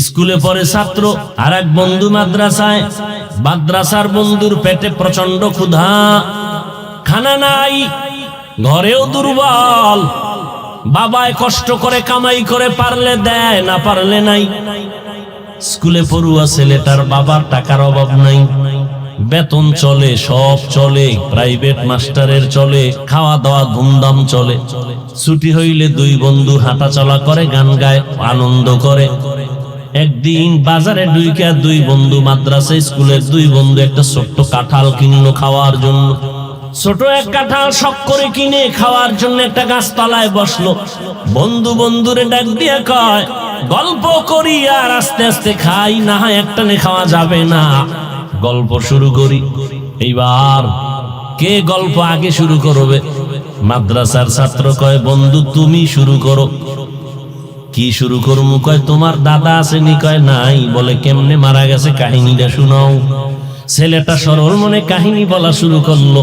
স্কুলে পড়ে ছাত্র, আর এক বন্ধু মাদ্রাসায়। মাদ্রাসার বন্ধুর পেটে প্রচন্ড ক্ষুধা, খানা নাই, ঘরেও দুর্বল। বাবায় কষ্ট করে কামাই করে পারলে দেয়, না পারলে নাই। স্কুলে পড়ুয়া ছেলেটার বাবার টাকার অভাব নাই, বেতন চলে, সব চলে, প্রাইভেট মাস্টারের চলে, খাওয়া দাওয়া ধুমধাম চলে। ছুটি হইলে দুই বন্ধু হাঁটা চলা করে, গান গায়, আনন্দ করে। একদিন বাজারে ঢুইকা দুই বন্ধু, মাদ্রাসা স্কুলের দুই বন্ধু, একটা ছোট্ট কাঁঠাল কিনলো খাওয়ার জন্য। ছোট এক কাঁঠাল শখ করে কিনে খাওয়ার জন্য একটা গাছতলায় বসলো। বন্ধু বন্ধুরে ডাক দিয়ে কয়, গল্প করি আর আস্তে আস্তে খাই, না হয় একটানে খাওয়া যাবে না। গল্প শুরু করি। এইবার কে গল্প আগে শুরু করবে? মাদ্রাসার ছাত্র কয়, বন্ধু তুমি শুরু করো। কি শুরু করবো? কয়, তোমার দাদা আসেনি? কয়, নাই। বলে, কেমনে মারা গেছে কাহিনীটা শুনাও। ছেলেটা সরল মনে কাহিনী বলা শুরু করলো।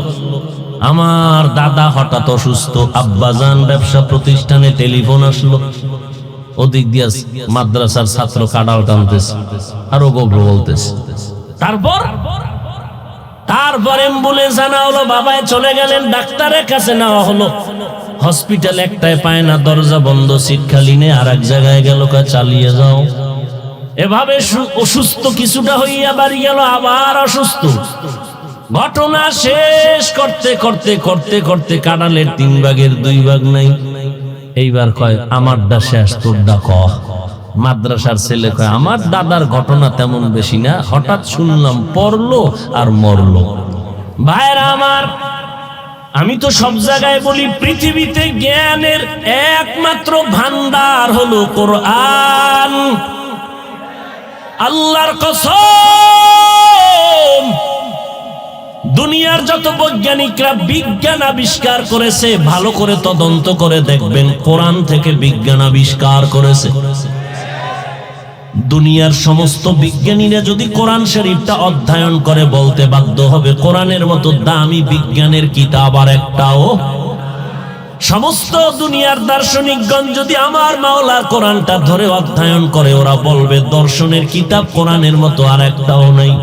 আমার দাদা হঠাৎ অসুস্থ, আব্বাজান ব্যবসা প্রতিষ্ঠানে টেলিফোন আসলো। ওদিক দিয়ে মাদ্রাসার ছাত্র কাঁঠাল টানতেছে, আরো গল্প বলতেছে। তারপর অ্যাম্বুলেন্স আনা হলো, বাবায় চলে গেলেন, ডাক্তারের কাছে নেওয়া হলো। হসপিটাল একটাই পায় না, দরজা বন্ধ, সিট খালি নেই। আর এক জায়গায় গেল, কয় চালিয়ে যাও। এভাবে অসুস্থ কিছুটা হইয়া বাড়ি গেল, আবার অসুস্থ। ঘটনা শেষ করতে করতে করতে করতে কাঁঠালের 3 ভাগের 2 ভাগ নাই। এইবার কয়, আমারটা শেষ, তোরটা ক। মাদ্রাসার ছেলে কয়, আমার দাদার ঘটনা তেমন বেশি না, হঠাৎ শুনলাম পড়লো আর মরলো। ভাইরা আমার, আমি তো সব জায়গায় বলি, পৃথিবীতে জ্ঞানের একমাত্র ভান্ডার হলো কোরআন। আল্লাহর কসম, দুনিয়ার যত বৈজ্ঞানিকরা বিজ্ঞান আবিষ্কার করেছে, ভালো করে তদন্ত করে দেখবেন, কোরআন থেকে বিজ্ঞান আবিষ্কার করেছে। দুনিয়ার সমস্ত বিজ্ঞানীরা যদি কোরআন শরীফটা অধ্যয়ন করে, বলতে বাধ্য হবে কোরআনের মতো দামি বিজ্ঞানের কিতাব আর একটাও। সমস্ত দুনিয়ার দার্শনিকগণ যদি আমার মাওলার কোরআনটা ধরে অধ্যয়ন করে, ওরা বলবে দর্শনের কিতাব কোরআনের মতো আর একটাও নাই।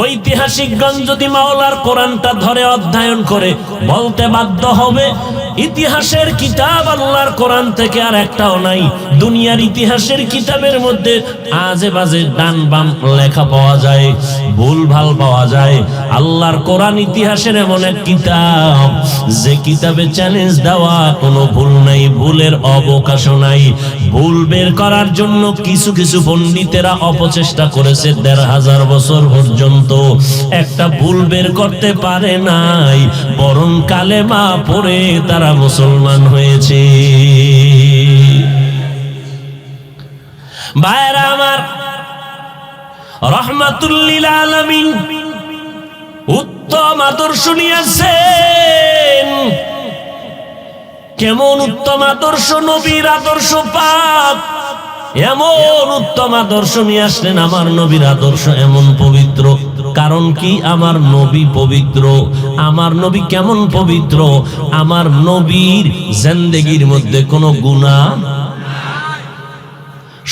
ঐতিহাসিকগণ যদি মাওলার কোরআনটা ধরে অধ্যয়ন করে, বলতে বাধ্য হবে ইতিহাসের কিতাব আল্লাহর কোরআন থেকে আর একটাও নাই। দুনিয়ার ইতিহাসের কিতাবের মধ্যে আজে বাজে ডান বাম লেখা পাওয়া যায়, ভুল ভাল পাওয়া যায়। আল্লাহর কোরআন ইতিহাসের এমন এক কিতাব, যে কিতাবে চ্যালেঞ্জ দেওয়া কোনো ভুল নাই, ভুলের অবকাশও নাই। ভুল বের করার জন্য কিছু কিছু পণ্ডিতেরা অপচেষ্টা করেছে 1500 বছর পর্যন্ত, একটা ভুল বের করতে পারে নাই, বরং কালেমা পড়ে তারা মুসলমান হয়েছে। ভাইরা আমার, রাহমাতুল লিল আলামিন উত্তম আদর্শ নিয়েছেন। কেমন উত্তম আদর্শ? নবীর আদর্শ পাক। এমন উত্তম আদর্শ নিয়ে আসলেন। আমার নবীর আদর্শ এমন পবিত্র। কারণ কি? আমার নবী পবিত্র। আমার নবী কেমন পবিত্র? আমার নবীর জিন্দেগির মধ্যে কোনো গুনাহ,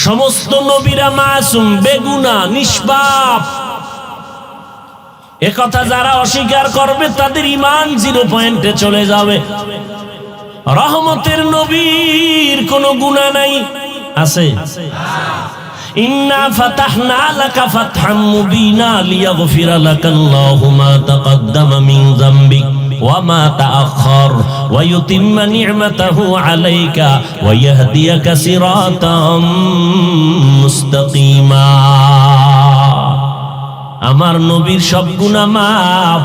সমস্ত নবীরা মাসুম, বেগুনা, নিষ্পাপ। একথা যারা অস্বীকার করবে, তাদের ঈমান 0 পয়েন্টে চলে যাবে। রহমতের নবীর কোনো গুনাহ নাই, আছে? ইন্না ফাতাহনা লাকা ফাতহাম মুবিনা লিয়াগফিরা লাকাল্লাহু মা তাকদ্দামা মিন যামবিক ওয়া মা তাআখার ওয়া ইউতিম্মা নি'মাতাহু আলাইকা ওয়া ইয়াহদিয়াকা সিরাতাম মুস্তাকিমা। আমার নবীর সব গুনাহ মাফ।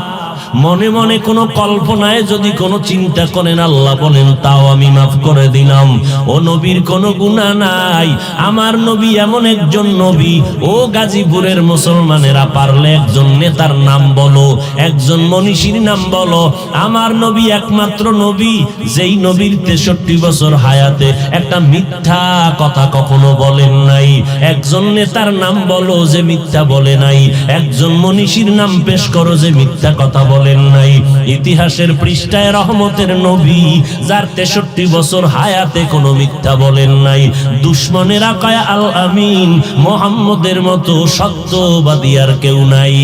মনে মনে কোনো কল্পনায় যদি কোনো চিন্তা করেন, আল্লাহ বলেন তাও আমি মাফ করে দিলাম। ও নবীর কোনো গুনাহ নাই। আমার নবী এমন একজন নবী, ও গাজীপুরের মুসলমানেরা, পারলে একজন নেতার নাম বলো, একজন মনীষীর নাম বলো। আমার নবী একমাত্র নবী, যেই নবীর 63 বছর হায়াতে একটা মিথ্যা কথা কখনো বলেন নাই। একজন নেতার নাম বলো যে মিথ্যা বলে নাই। একজন মনীষীর নাম পেশ করো যে মিথ্যা কথা বলে বলেন নাই। ইতিহাসের পৃষ্ঠায় রহমতের নবী, যার 63 বছর হায়াতে কোনো মিথ্যা বলেন নাই। দুশ্মনেরা কয় আল আমিন, মুহাম্মদের মতো সত্যবাদী আর কেউ নাই।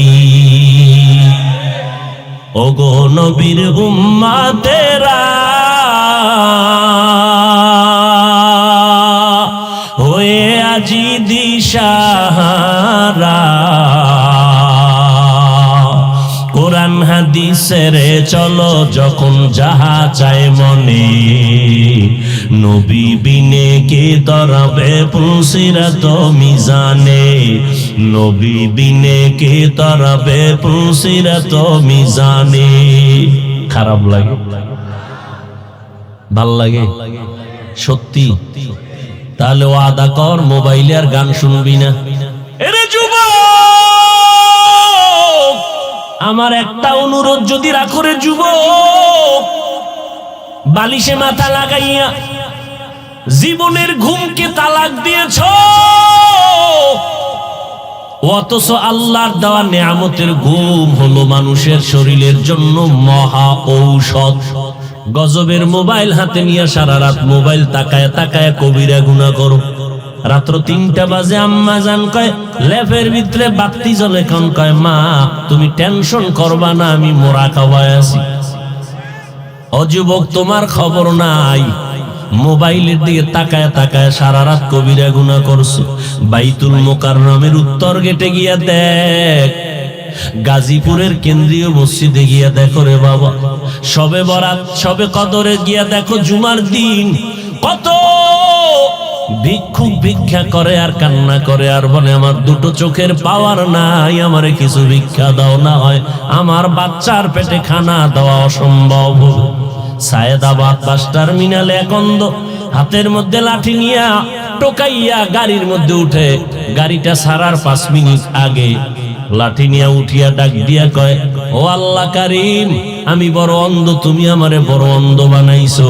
ওগো নবীর উম্মতেরা, হয়ে আজি দিশাহারা, কোরআন হাদিসের চলো যখন যাহা চায় মনে, নবী বিনে কে তরবে পুলসিরাত মিজানে, নবী বিনে কে তরবে পুলসিরাত মিজানে। খারাপ লাগে? ভাল লাগে? সত্যি? তাহলে ওয়াদা কর মোবাইলে আর গান শুনবি না। এরে যুবক, আমার একটা অনুরোধ যদি রাখো রে যুবক, বালিশে মাথা লাগাইয়া জীবনের ঘুমকে তালাক দিয়েছ, অথচ আল্লাহর দেওয়া নেয়ামতের ঘুম হলো মানুষের শরীরের জন্য মহা ঔষধ। গজবের মোবাইল হাতে নিয়ে সারা রাত মোবাইল তাকায় তাকায় কবিরা গুনাহ করো। রাত্র 3টা বাজে আম্মা জান কয় লেফের ভিতরে বাতি জ্বলে, কোন কয় মা তুমি টেনশন করবা না, আমি মোরাকাবায় আছি। ও যুবক, তোমার খবর নাই, মোবাইলের দিকে তাকায় তাকায় সারা রাত কবিরা গুনাহ করছো। বাইতুল মুকাররমের উত্তর গেটে গিয়া দেখ, গাজীপুরের কেন্দ্রীয় মসজিদে গিয়া দেখো রে বাবা, শবে বরাত শবে কদরে গিয়া দেখো, জুমার দিন কত ভিক্ষুক ভিক্ষা করে আর কান্না করে আর বলে আমার দুটো চোখের পাওয়ার নাই, আমারে কিছু ভিক্ষা দাও, না হয় আমার বাচ্চার পেটে খানা দেওয়া অসম্ভব। সায়েদাবাদ বাস টার্মিনালে একন্দ হাতের মধ্যে লাঠি নিয়া টোকাইয়া গাড়ির মধ্যে উঠে, গাড়িটা ছাড়ার 5 মিনিট আগে লাঠি নিয়া উঠিয়া ডাক দিয়া কয়, ও আল্লাহ কারীম, আমি বড় অন্ধ, তুমি আমারে বড় অন্ধ বানাইছো।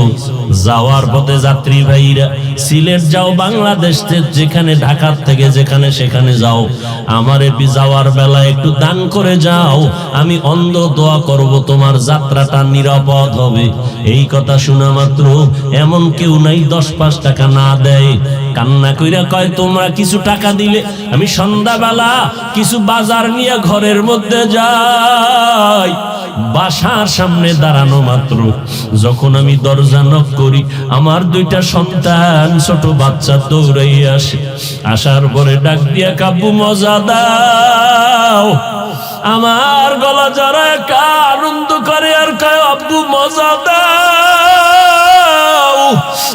যাওয়ার পথে যাত্রী ভাইরা, সিলেট যাও, বাংলাদেশ যেখানে, ঢাকার থেকে যেখানে সেখানে যাও, আমারে যাওয়ার বেলা একটু দান করে যাও, আমি অন্ধ, দোয়া করব তোমার যাত্রাটা নিরাপদ হবে। এই কথা শোনা মাত্র এমন কেউ নাই 10-5 টাকা না দেয়। কান্না কইরা কয়, তোমরা কিছু টাকা দিলে আমি সন্ধ্যাবেলা কিছু বাজার নিয়ে ঘরের মধ্যে যাই। বাসার সামনে দাঁড়ানো মাত্র যখন আমি দরজা নক করি, আমার 2টা সন্তান ছোট বাচ্চা দৌড়াই আসে। আসার পরে ডাক দিয়া, কাব্বু মজা দাও। আমার গলা জড়ায় আনন্দ করে আর কয়, আব্বু মজা দাও।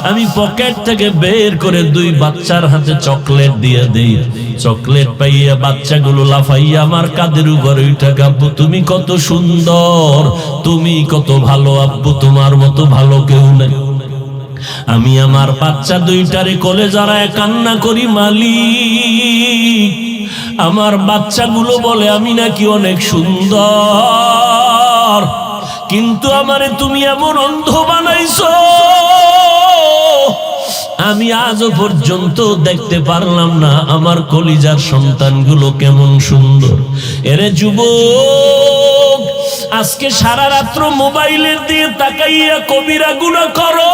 আমি পকেট থেকে বের করে 2 বাচ্চার হাতে চকলেট দিয়ে দেই। চকলেট পাইয়া বাচ্চাগুলো লাফাইয়া আমার কাঁধের উপরে উঠা, আব্বু তুমি কত সুন্দর, তুমি কত ভালো আব্বু, তোমার মতো ভালো কেউ নাই। আমি আমার বাচ্চা 2টারে কোলে জড়ায় কান্না করি, মালিক আমার বাচ্চাগুলো বলে আমি নাকি অনেক সুন্দর, কিন্তু আমারে তুমি এমন অন্ধ বানাইছো, আমি আজও পর্যন্ত দেখতে পারলাম না আমার কলিজার সন্তানগুলো কেমন সুন্দর। এরে যুবক, আজকে সারা রাত্র মোবাইলের দিয়ে তাকাইয়া কবিরা গুনাহ করো।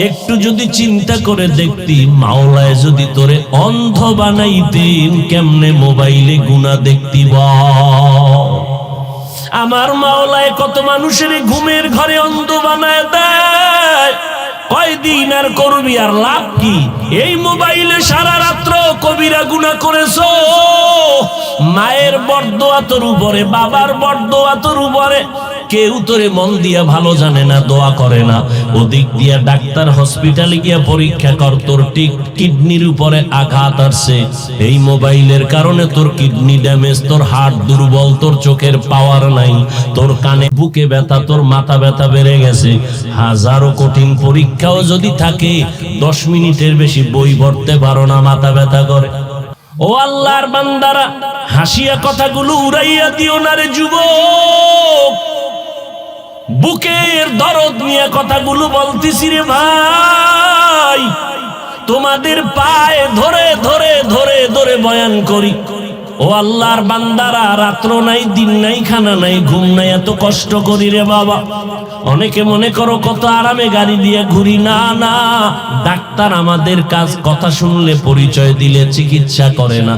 একটু যদি চিন্তা করে দেখতি, মাওলায় যদি তোরে অন্ধ বানাইতেন, কেমনে মোবাইলে গুনাহ দেখতি বল? আমার মাওলায় কত মানুষের ঘুমের ঘরে অন্ধ বানায় দেয়। কয়দিন আর করবি, আর লাভ কি? এই মোবাইলে সারা রাত্র কবিরা গুনাহ করেছো। মায়ের বরদোয়া তোর উপরে, বাবার বরদোয়া তোর উপরে, কেউ তোরে মন দিয়া ভালো জানে না, দোয়া করে না। ওদিক দিয়া ডাক্তার হসপিটালে গিয়া পরীক্ষা কর, তোর কিডনির উপরে আঘাত আসছে। এই মোবাইলের কারণে তোর কিডনি ড্যামেজ, তোর হার্ট দুর্বল, তোর চোখের পাওয়ার নাই, তোর কানে বুকে ব্যথা, তোর মাথা ব্যথা বেড়ে গেছে। হাজারো কঠিন পরীক্ষাও যদি থাকে, 10 মিনিটের বেশি বই পড়তে পারো না, মাথা ব্যথা করে। ও আল্লাহর বান্দারা, হাসিয়া কথাগুলো উড়াইয়া দিও না রে যুবক। বুকের দরদ নিয়ে কথাগুলো বলতেছি রে ভাই। তোমাদের পায়ে ধরে ধরে ধরে ধরে বয়ান করি, ও আল্লাহর বান্দারা, রাত্র নাই, দিন নাই, খানা নাই, ঘুম নাই, এত কষ্ট করি রে বাবা। অনেকে মনে করো কত আরামে গাড়ি দিয়ে ঘুরি। না না, ডাক্তার আমাদের কাজ কথা শুনলে, পরিচয় দিলে চিকিৎসা করে না।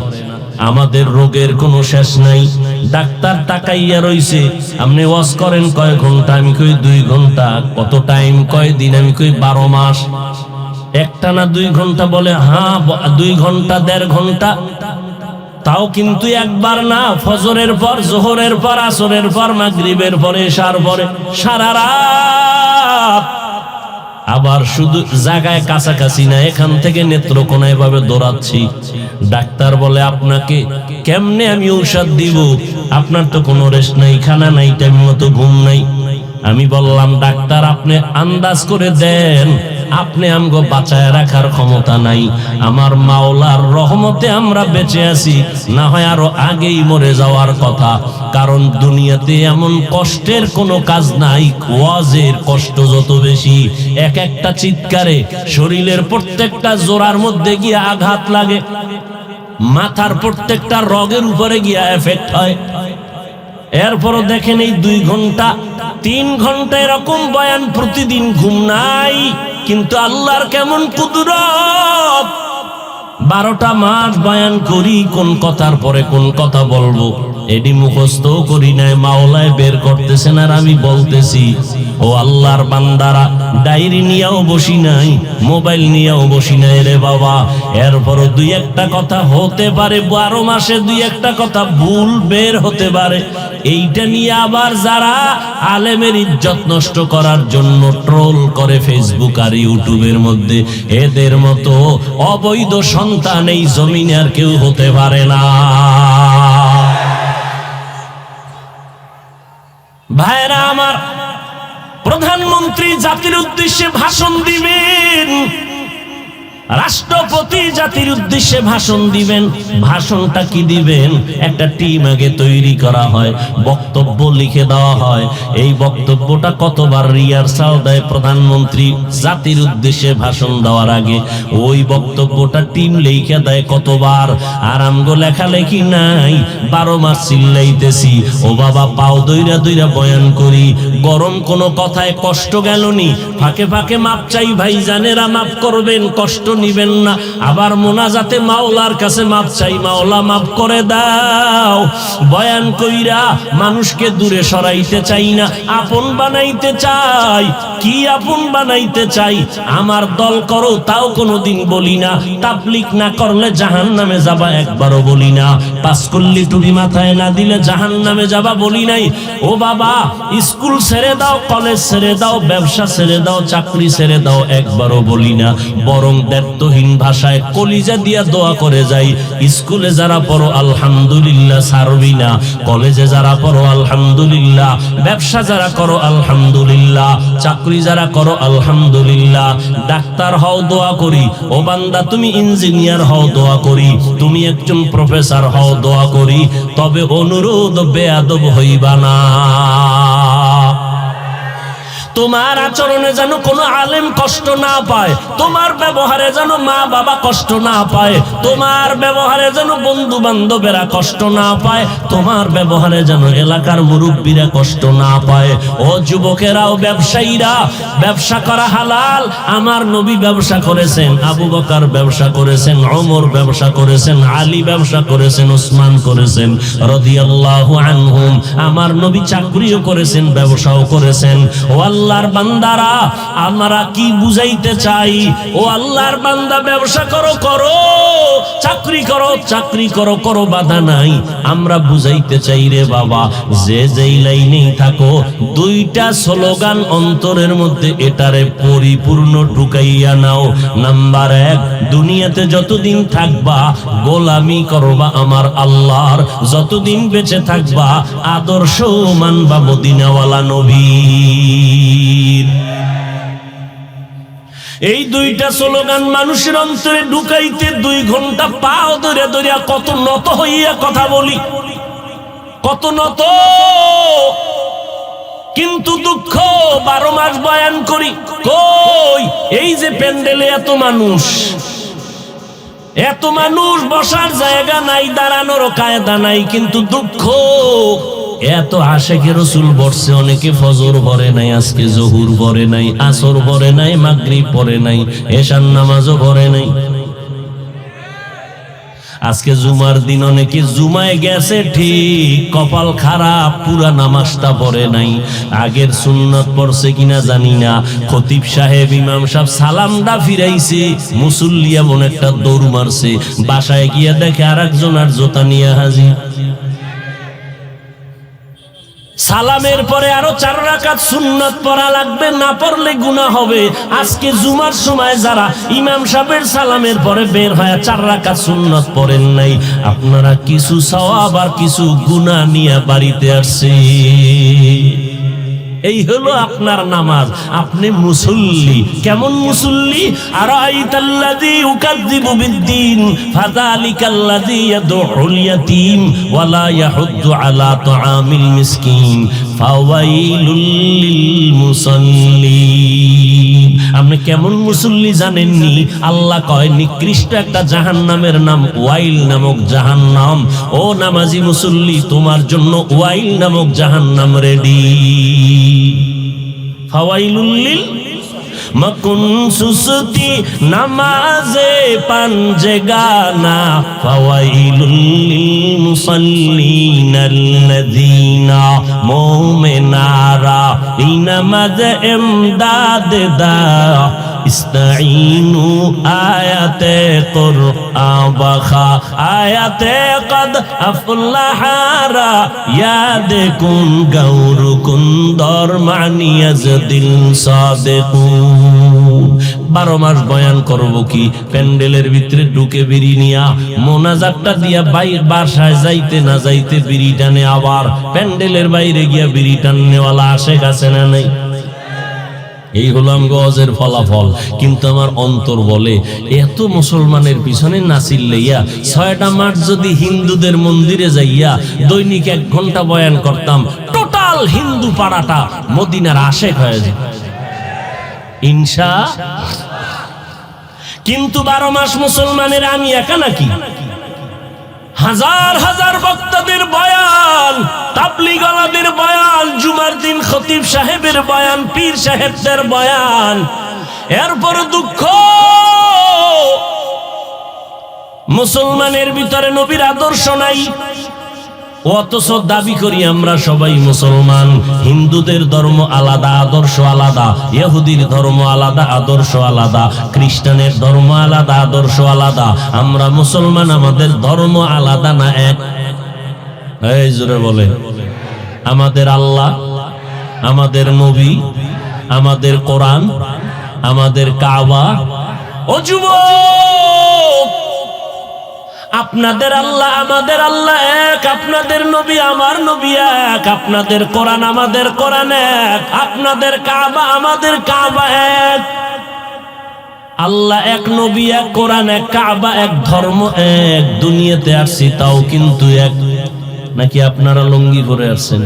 আমাদের রোগের কোনো শেষ নাই। ডাক্তার তাকাইয়া রইছে, আপনি ওয়াজ করেন কয় ঘন্টা? আমি কই 2 ঘন্টা। কত টাইম? কয় দিন? আমি কই 12 মাস। একটা না 2 ঘন্টা? বলে হ্যাঁ 2 ঘন্টা 1.5 ঘন্টা। তাও কিন্তু একবার না, ফজরের পর, জোহরের পর, আসরের পর, মাগরিবের পরে, এশার পরে, সারা রাত। আবার শুধু জায়গায় কাছাকাছি না, এখান থেকে নেত্রকোনায় ভাবে দৌড়াচ্ছি। ডাক্তার বলে আপনাকে কেমনে আমি ঔষধ দিব? আপনার তো কোনো রেস্ট নাই, খানা নাই, টাইম মতো ঘুম নাই। আমি বললাম ডাক্তার আপনি আন্দাজ করে দেন, আপনি আমগো বাঁচায় রাখার ক্ষমতা নাই। আমার মাওলার রহমতে আমরা বেঁচে আছি, না হয় আরো আগেই মরে যাওয়ার কথা। কারণ দুনিয়াতে এমন কষ্টের কোনো কাজ নাই, ওয়াজের কষ্ট যত বেশি। এক একটা চিৎকারে শরীরের প্রত্যেকটা জোড়ার মধ্যে গিয়ে আঘাত লাগে, মাথার প্রত্যেকটা রগের উপরে গিয়ে এফেক্ট হয়। এরপরও দেখেন এই 2 ঘন্টা 3 ঘন্টা এরকম বয়ান প্রতিদিন, ঘুম নাই। কিন্তু আল্লাহর কেমন কুদরত! 12টা মাস বয়ান করি, কোন কথার পরে কোন কথা বলবো এডি মুখস্থ করি নাই, মাওলায় বের করতেছেন আর আমি বলতেছি। ও আল্লাহর বান্দারা, ডায়েরি নিয়েও বসি নাই, মোবাইল নিয়েও বসি নাই রে বাবা। এরপরও 2-1টা কথা হতে পারে, 12 মাসে 2-1টা কথা ভুল বের হতে পারে। এইটা নিয়ে আবার যারা আলেমের ইজ্জত নষ্ট করার জন্য ট্রোল করে ফেসবুক আর ইউটিউবের মধ্যে, এদের মতো অবৈধ সন্তান এই জমিনে আর কেউ হতে পারে না। ভাইরা আমার, প্রধানমন্ত্রী জাতির উদ্দেশ্যে ভাষণ দিবেন, রাষ্ট্রপতি জাতির উদ্দেশ্যে ভাষণ দিবেন। ভাষণটা কি দিবেন? একটা টিম আগে তৈরি করা হয়, বক্তব্য লিখে দেওয়া হয়। এই বক্তব্যটা কতবার রিহার্সাল দেয় প্রধানমন্ত্রী জাতির উদ্দেশ্যে ভাষণ দেওয়ার আগে। ওই বক্তব্যটা টিম লিখে দেয় কতবার। আর আমগো লেখালেখি নাই, 12 মাস চিল্লাইতেছি, ও বাবা পাও দইরা দইরা বয়ান করি। গরম কোনো কথায় কষ্ট গেলনি, ফাঁকে ফাঁকে মাপ চাই, ভাই জানেরা মাফ করবেন, কষ্ট নিবেন না। আবার মোনাজাতে মাওলার কাছে মাপ চাই, মাওলা মাফ করে দাও। বয়ান কইরা মানুষকে দূরে সরাইতে চাই না, আপন বানাইতে চাই। কি আপন বানাইতে চাই? আমার দল করো, তাও কোনোদিন বলি না। তাবলীগ না করলে জাহান্নামে যাবা, একবারও বলি না। পাঁচকল্লি টুপি মাথায় না দিলে জাহান্নামে যাবা, বলি নাই। ও বাবা, স্কুল ছেড়ে দাও, কলেজ ছেড়ে দাও, ব্যবসা ছেড়ে দাও, চাকরি ছেড়ে দাও, একবারও বলি না। বরং দায়িত্বহীন ভাষায় কলিজা দিয়া দোয়া করে যাই, স্কুলে যারা পড়ো আলহামদুলিল্লাহ ছাড়বি না, কলেজে যারা পড়ো আলহামদুলিল্লাহ, ব্যবসা যারা করো আলহামদুলিল্লাহ, চাকরি যারা করো আলহামদুলিল্লাহ। ডাক্তার হও, দোয়া করি। ও বান্দা, তুমি ইঞ্জিনিয়ার হও, দোয়া করি। তুমি একজন প্রফেসর হও, দোয়া করি। তবে অনুরোধ, বেয়াদব হইবা না। তোমার আচরণে যেন কোনো আলেম কষ্ট না পায়, তোমার ব্যবহারে যেন মা বাবা কষ্ট না পায়, তোমার ব্যবহারে যেন বন্ধু বান্ধবেরা কষ্ট না পায়, তোমার ব্যবহারে যেন এলাকার মুরব্বীরা কষ্ট না পায়। ও যুবকেরাও, ব্যবসায়ীরা, ব্যবসা করা হালাল। আমার নবী ব্যবসা করেছেন, আবু বকর ব্যবসা করেছেন, ওমর ব্যবসা করেছেন, আলী ব্যবসা করেছেন, ওসমান করেছেন রাদিয়াল্লাহু আনহুম। আমার নবী চাকরিও করেছেন, ব্যবসাও করেছেন। ও আল্লাহর বান্দারা, আমরা কি বুঝাইতে চাই? ও আল্লাহর বান্দা, ব্যবসা করো করো, চাকরি করো চাকরি করো, করো, বাধা নাই। আমরা বুঝাইতে চাই রে বাবা, যে যেই লাইনেই থাকো, 2টা স্লোগান অন্তরের মধ্যে এটারে পরিপূর্ণ ঢুকাইয়া নাও। নাম্বার 1, দুনিয়াতে যতদিন থাকবা গোলামি করবা আমার আল্লাহর, যতদিন বেঁচে থাকবা আদর্শ মানবা মদিনাওয়ালা নবীর। এই 2টা স্লোগান মানুষের অন্তরে ঢুকাইতে 2 ঘন্টা পাও ধরে ধরে কত নত হইয়া কথা বলি, কত নত। কিন্তু দুঃখ, 12 মাস বয়ান করি, কই এই যে প্যান্ডেলে এত মানুষ, এত মানুষ, বসার জায়গা নাই, দাঁড়ানোর কায়দা নাই, কিন্তু দুঃখ এত আশেকে রসুল বসছে, অনেকে ফজর পড়ে নাই, আজকে জহুর পড়ে নাই, আসর পড়ে নাই, মাগরিব পড়ে নাই, এশার নামাজও পড়ে নাই। আজকে জুমার দিন অনেকে জুমায় গেছে ঠিক, কপাল খারাপ, পুরা নামাজটা পড়ে নাই। আগের সুন্নত পড়ছে কিনা জানি না, খতিব সাহেব ইমাম সাহেব সালামটা ফিরাইছে, মুসল্লি এমন একটা দৌড় মারছে, বাসায় গিয়ে দেখে আরেকজন আর জোতা নিয়ে হাজির। সালামের পরে আরো 4 রাকাত সুন্নাত পড়া লাগবে, না পড়লে গুনাহ হবে। আজকে জুমার সময় যারা ইমাম সাহেবের সালামের পরে বের হয় 4 রাকাত সুন্নাত পড়েন নাই, আপনারা কিছু সওয়াব আর কিছু গুনাহ নিয়ে বাড়িতে আসছে। এই হলো আপনার নামাজ, আপনি মুসল্লি। কেমন মুসল্লি? আরাইতাল্লাযী ইউকাযযিবু বিদ্দীন ফাযালিকাল্লাযী ইয়াদউল ইয়াতীম ওয়া লা ইয়াহুদ্দু আলা তুআমিল মিসকিন ফাওয়াইলুল লিল মুসাল্লিন। আপনি কেমন মুসল্লি জানেননি? আল্লাহ কয় নিকৃষ্ট একটা জাহান্নামের নাম ওয়াইল নামক জাহান্নাম। ও নামাজি মুসল্লি, তোমার জন্য ওয়াইল নামক জাহান্নাম রেডি। ফাওয়াইলুল লিল মকুন সুসতি নামাজে পাঞ্জে গানা ফাওয়াইলুল লিল মুসাল্লিনাল্লাযীনা মুমিনারা ইনামাজ ইমদাদ দা ইস্তাঈনু আয়াতে কুরআন বাখা আয়াতে কদ আফলাহারা ইয়াদকুন গাউরকুন দরমানিয়াজ দিল সাদেকুন। 12 মাস বয়ান করব কি, প্যান্ডেলের ভিতরে ঢুকে বিড়ি নিয়া মোনাজাতটা দিয়া বাসায় যাইতে না যাইতে বিড়ি টানে, আবার প্যান্ডেলের বাইরে গিয়া বিড়ি টাননেওয়ালা আসে কাছে না নাই। এই হলো আমগজের ফলাফল। কিন্তু আমার অন্তর বলে, এত মুসলমানের পিছনে নাচিল লইয়া 6টা মাস যদি হিন্দুদের মন্দিরে যাইয়া দৈনিক 1 ঘন্টা বয়ান করতাম, টোটাল হিন্দু পাড়াটা মদিনার আশেক হয়ে যায় ইনশা। কিন্তু 12 মাস মুসলমানের আমি একা নাকি? হাজার হাজার বক্তাদের বয়ান, তাবলীগওয়ালাদের বয়ান, জুমার দিন খতিব সাহেবের বয়ান, পীর সাহেবদের বয়ান। এরপর দুঃখ, মুসলমানের ভিতরে নবীর আদর্শ নাই। অথচ দাবি করি আমরা সবাই মুসলমান। হিন্দুদের ধর্ম আলাদা, আদর্শ আলাদা, ইহুদির ধর্ম আলাদা, আদর্শ আলাদা, খ্রিস্টানের ধর্ম আলাদা, আদর্শ আলাদা। আমরা মুসলমান, আমাদের ধর্ম আলাদা না এক? এই জোরে বলে, আমাদের আল্লাহ, আমাদের নবী, আমাদের কোরআন, আমাদের কাবা। ও যুবক, আপনাদের আল্লাহ আমাদের আল্লাহ এক, আপনাদের নবী আমার নবী এক, আপনাদের কোরআন আমাদের কোরআন এক, আপনাদের কাবা আমাদের কাবা এক। আল্লাহ এক, নবী এক, কোরআন এক, কাবা এক, ধর্ম এক। দুনিয়াতে আসছি তাও কিন্তু এক। নাকি আপনারা লুঙ্গি পরে আসছেন?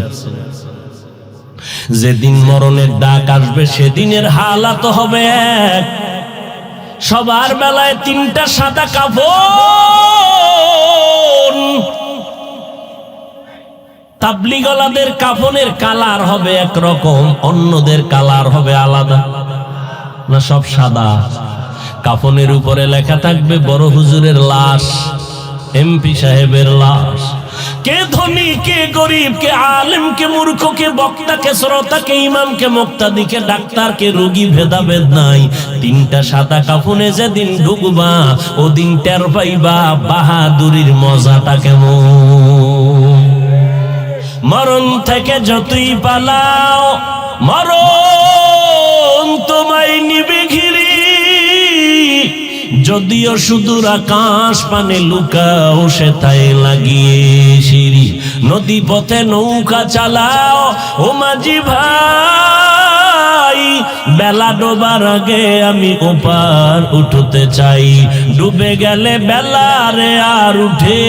যেদিন মরণের ডাক আসবে সেদিনের হালাত হবে এক। সবার বেলায় 3টা সাদা কাফন। তাবলীগওয়ালাদের কাফনের কালার হবে একরকম, অন্যদের কালার হবে আলাদা। না সব সাদা? কাফনের উপরে লেখা থাকবে বড় হুজুরের লাশ, এমপি সাহেবের লাশ। কে ধনী, কে গরিব, কে আলেম, কে মূর্খ, কে বক্তা, কে শ্রোতা, কে ইমাম, কে মুক্তাদি, কে ডাক্তার, কে রোগী, ভেদাভেদ নাই। 3টা সাদা কাফনে যেদিন ঢুকবা ওদিন টের পাইবা বাহাদুরির মজাটা কেমন। মরণ থেকে যতই পালাও মরণ তোমায় নিবে ঘিরি। যদিও সুদূর আকাশ পানে লুকাও সেথায় লাগিয়ে সিঁড়ি। নদী পথে নৌকা চালাও ও মাঝি ভাই, বেলা ডোবার আগে আমি ওপার উঠতে চাই। ডুবে গেলে বেলারে আর উঠে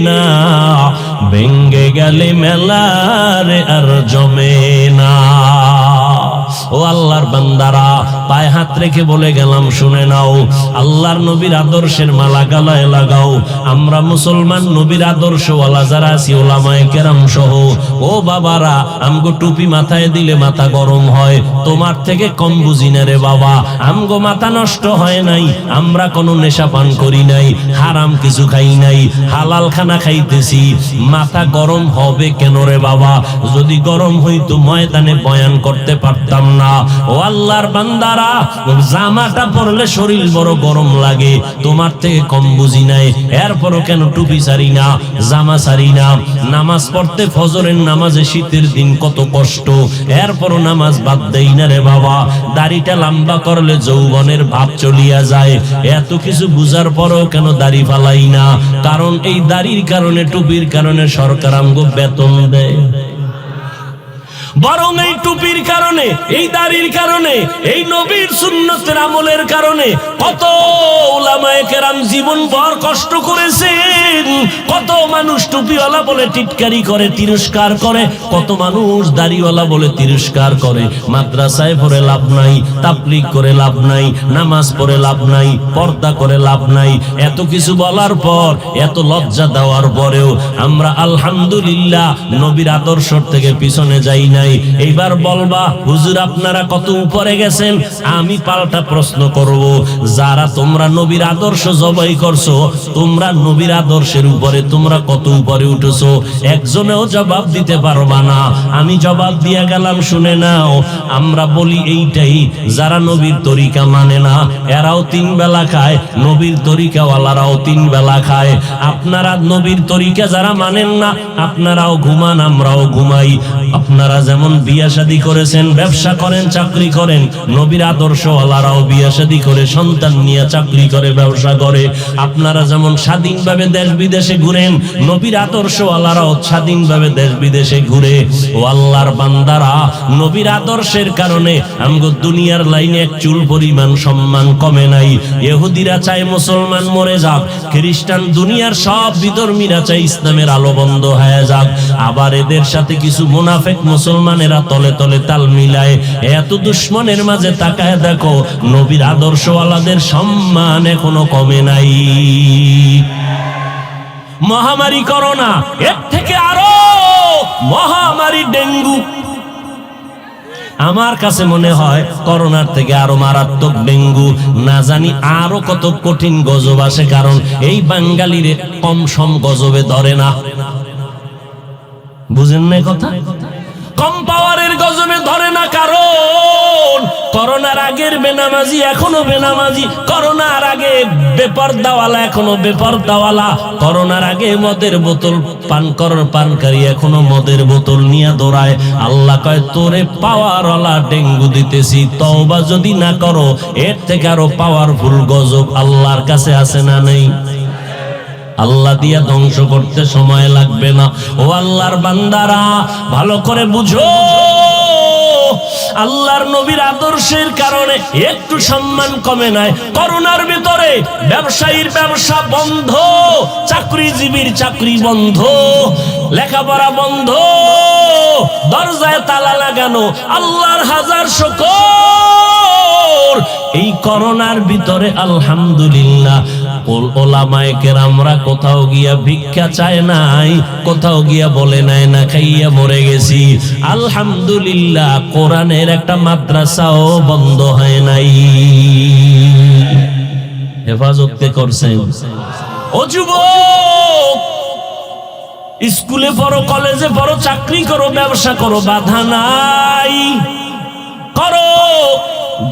না, ভেঙ্গে গেলে মেলারে আর জমে না। ও আল্লাহর বান্দারা, পায়ে হাত রেখে বলে গেলাম, শুনে নাও, আল্লাহর নবীর আদর্শের মালা গলায় লাগাও। আমরা মুসলমান নবীর আদর্শওয়ালা যারা আছি ওলামায়ে কেরাম সহ, ও বাবারা, আমগো টুপি মাথায় দিলে মাথা গরম হয়, তোমার থেকে কম বুঝি না রে বাবা। আমগো মাথা নষ্ট হয় নাই, আমরা কোনো নেশা পান করি নাই, হারাম কিছু খাই নাই, হালাল খানা খাইতেছি, মাথা গরম হবে কেন রে বাবা? যদি গরম হইতো ময়দানে বয়ান করতে পারতাম না। ও আল্লাহর বান্দারা, জামাটা পরলে শরীর বড় গরম লাগে, তোমার থেকে কম বুঝি নাই, এরপরও কেন টুপি সারি না, জামা সারি না? নামাজ পড়তে ফজরের নামাজে শীতের দিন কত কষ্ট, এরপরও নামাজ বাদ দেই না রে বাবা। দাড়িটা লম্বা করলে যৌবনের ভাব চলিয়া যায়, এত কিছু বুঝার পরও কেন দাড়ি ফালাই না? কারণ এই দাড়ির কারণে, টুপির কারণে সরকার আমগো বেতন দেয়। বরং এই টুপির কারণে, এই দাড়ির কারণে, এই নবীর সুন্নতের আমলের কারণে কত উলামায়ে কেরাম জীবন ভর কষ্ট করেছেন। কত মানুষ টুপিওয়ালা বলে টিটকারি করে, তিরস্কার করে, কত মানুষ দাড়িওয়ালা বলে তিরস্কার করে। মাদ্রাসায় পড়ে লাভ নাই, তাবলীগ করে লাভ নাই, নামাজ পড়ে লাভ নাই, পর্দা করে লাভ নাই। এত কিছু বলার পর, এত লজ্জা দেওয়ার পরেও আমরা আলহামদুলিল্লাহ নবীর আদর্শ থেকে পিছনে যাই নাই। এইবার বলবা, হুজুর আপনারা কত উপরে গেছেন। আমি পাল্টা প্রশ্ন করব, যারা তোমরা নবীর আদর্শ জবাই করছো, তোমরা নবীর আদর্শের উপরে তোমরা কত উপরে উঠেছো? একজনেও জবাব দিতে পারবা না। আমি জবাব দিয়ে গেলাম, শুনে নাও। আমরা বলি এইটাই, যারা নবীর তরিকা মানে না এরাও 3 বেলা খায়, নবীর তরিকাওয়ালারাও 3 বেলা খায়। আপনারা নবীর তরিকা যারা মানেন না, আপনারাও ঘুমান, আমরাও ঘুমাই। আপনারা যেমন বিয়া শাদী করেছেন, ব্যবসা করেন, চাকরি করেন, নবীর আদর্শওয়ালারাও বিয়া শাদী করে, সন্তান নিয়ে চাকরি করে, ব্যবসা করে। আপনারা যেমন স্বাধীনভাবে দেশ বিদেশে ঘুরেন, নবীর আদর্শওয়ালারাও স্বাধীনভাবে দেশ বিদেশে ঘুরে। ও আল্লাহর বান্দারা, নবীর আদর্শের কারণে আমগো দুনিয়ার লাইনে এক চুল পরিমাণ সম্মান কমে নাই। ইহুদিরা চায় মুসলমান মরে যাক, খ্রিস্টান দুনিয়ার সব বিধর্মীরা চায় ইসলামের আলো বন্ধ হয়ে যাক। আবার এদের সাথে কিছু মুনাফিক মুসলমানেরা তলে তলে তাল মিলায়। এত দুশ্মনের মাঝে তাকায় দেখো, নবীর আদর্শওয়ালাদের সম্মান এখনো কমে নাই। মহামারী করোনা, এর থেকে আরো মহামারী ডেঙ্গু। আমার কাছে মনে হয় করোনার থেকে আরো মারাত্মক ডেঙ্গু। না জানি আরো কত কঠিন গজব আসে, কারণ এই বাঙালিরে কম সম গজবে ধরে না। বুঝেন না কথা? কম পাওয়ারের গজবে ধরে না, কারণ করোনার আগের বেনামাজি এখনো বেনামাজি, করোনার আগে বেপরদাওয়ালা এখনো বেপরদাওয়ালা, করোনার আগে মদের বোতল পানকারী এখনো মদের বোতল নিয়ে দৌড়ায়। আল্লাহ কয়, তোরে পাওয়ারওয়ালা ডেঙ্গু দিতেছি, তওবা যদি না করো এর থেকে আরো পাওয়ারফুল গজব আল্লাহর কাছে আছে না নেই? আল্লাহ দিয়া ধ্বংস করতে সময় লাগবে না। ও আল্লাহর বান্দারা, ভালো করে বুঝো, আল্লাহর নবীর আদর্শের কারণে একটু সম্মান কমে নাই। করোনার ভিতরে ব্যবসায়ীর ব্যবসা বন্ধ, চাকরিজীবীর চাকরি বন্ধ, লেখাপড়া বন্ধ, দরজায় তালা লাগানো। আল্লাহর হাজার শুকর, এই করোনার ভিতরে আলহামদুলিল্লাহ ওলামায়ে কেরামরা কোথাও গিয়া ভিক্ষা চায় নাই, কোথাও গিয়া বলে নাই না খাইয়া মরে গেছি। আলহামদুলিল্লাহ কোরআনের একটা মাদ্রাসাও বন্ধ হয় নাই, হেফাজত করছেন। ও যুবক, স্কুলে পড়ো, কলেজে পড়ো, চাকরি করো, ব্যবসা করো, বাধা নাই, করো।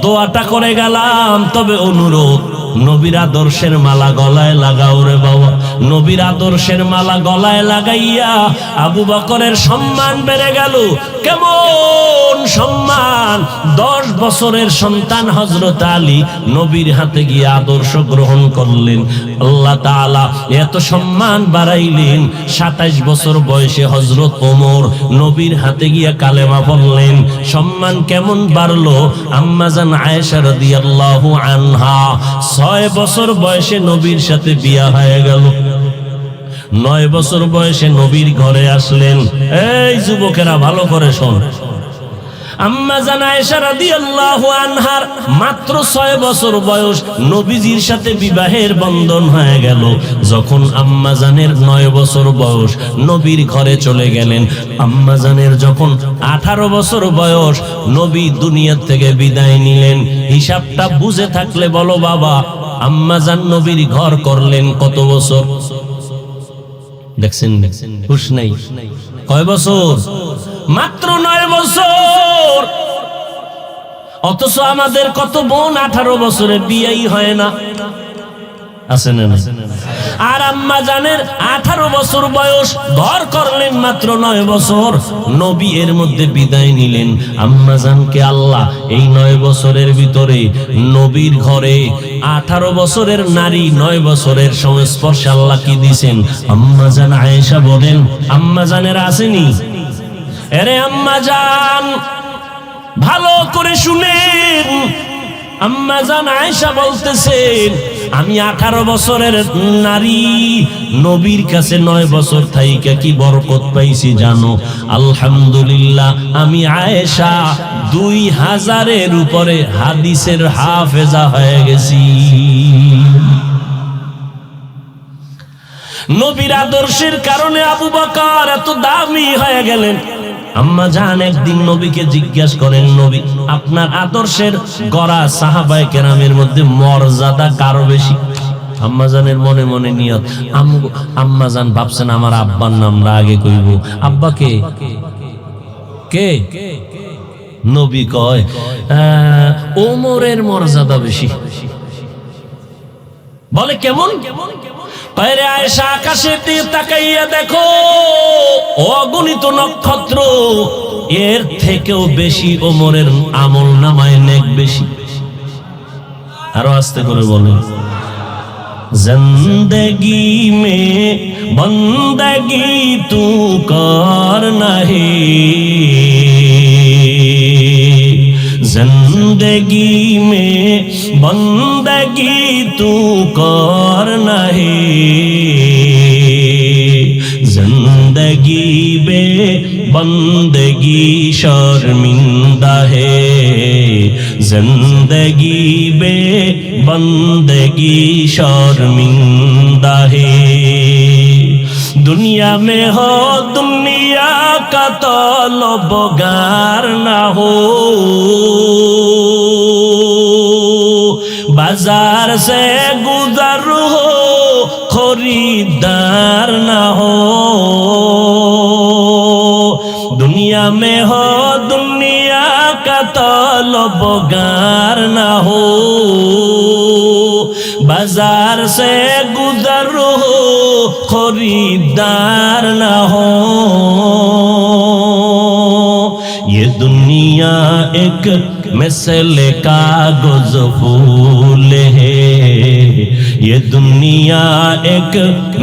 দোয়াটা করে গেলাম, তবে অনুরোধ, নবীর আদর্শের মালা গলায় লাগাও রে বাবা। নবীর আদর্শের মালা গলায় লাগাইয়া আবু বকরের সম্মান বেড়ে গেল। কেমন সম্মান! 10 বছরের সন্তান হযরত আলী নবীর হাতে গিয়ে আদর্শ গ্রহণ করলেন। আল্লাহ তাআলা এত সম্মান বাড়াইলেন। 27 বছর বয়সে হযরত ওমর নবীর হাতে গিয়ে কালেমা পড়লেন। সম্মান কেমন বাড়লো! আম্মা জান আয়েশা রাদিয়াল্লাহু আনহা 6 বছর বয়সে নবীর সাথে বিয়া হয়ে গেল। 9 বছর বয়সে নবীর ঘরে আসলেন। এই যুবকেরা ভালো করে শোন, আম্মা জান আয়েশা রাদিয়াল্লাহু আনহার মাত্র 6 বছর বয়স, নবীজির সাথে বিবাহের বন্ধন হয়ে গেল। যখন আম্মা জানের 9 বছর বয়স, নবীর ঘরে চলে গেলেন। আম্মা জানের যখন 18 বছর বয়স, নবী দুনিয়া থেকে বিদায় নিলেন। হিসাবটা বুঝে থাকলে বলো বাবা, আম্মা জান নবীর ঘর করলেন কত বছর? দেখছেন হুশ নাই? কয় বছর? মাত্র 9 বছর। অথচ আমাদের কত বোন 18 বছরে বিয়েই হয় না, আছে না? আর আম্মা জানের 18 বছর বয়স, ঘর করলেন মাত্র 9 বছর, নবী এর মধ্যে বিদায় নিলেন। আম্মা জানকে আল্লাহ এই 9 বছরের ভিতরে নবীর ঘরে 18 বছরের নারী 9 বছরের সংস্পর্শে আল্লাহ কি দিয়েছেন? আম্মা জান আয়েশা বলেন, আম্মা জানের আসেনি? আরে আম্মা জান ভালো করে শুনেন, আম্মা জান আয়েশা বলতেছেন, আমি 18 বছরের নারী, নবীর কাছে 9 বছর থাইকা কি বরকত পাইছি জানো? আলহামদুলিল্লাহ, আমি আয়েশা 2000-এর উপরে হাদিসের হাফেজা হয়ে গেছি। নবীর আদর্শের কারণে আবু বকর এত দামি হয়ে গেলেন। আম্মা জান একদিন নবীকে জিজ্ঞাসা করেন, নবী আপনার আদর্শের গড়া সাহাবায়ে কেরামের মধ্যে মর্যাদা কারো বেশি? আম্মা জানের মনে মনে নিয়ত, আম্মা জান ভাবছেন আমার আব্বার নামটা আগে কইব। আব্বা কে? কে? নবী কয় ওমরের মর্যাদা বেশি। বলে কেমন? বাইরে আয়েশা আকাশের দিকে তাকাইয়া দেখো, অগণিত নক্ষত্র, এর থেকেও বেশি ওমরের আমল নামায় নেক বেশি। আরো আস্তে করে বলেন, জিন্দেগি মে বন্দগি তু কর নাহি, जिंदगी में बंदगी तू कर नहीं, जिंदगी बे बंदगी शर्मिंदा है, जिंदगी बे बंदगी शर्मिंदा है। दुनिया में हो दुनिया का तलबगार ना हो, बाजार से गुजर हो खरीदार ना हो। दुनिया में हो दुनिया का तलबगार ना हो, बाजार से गुजर हो खरीदार ना हो। ये दुनिया एक मिसल कागज फूल है, ये दुनिया एक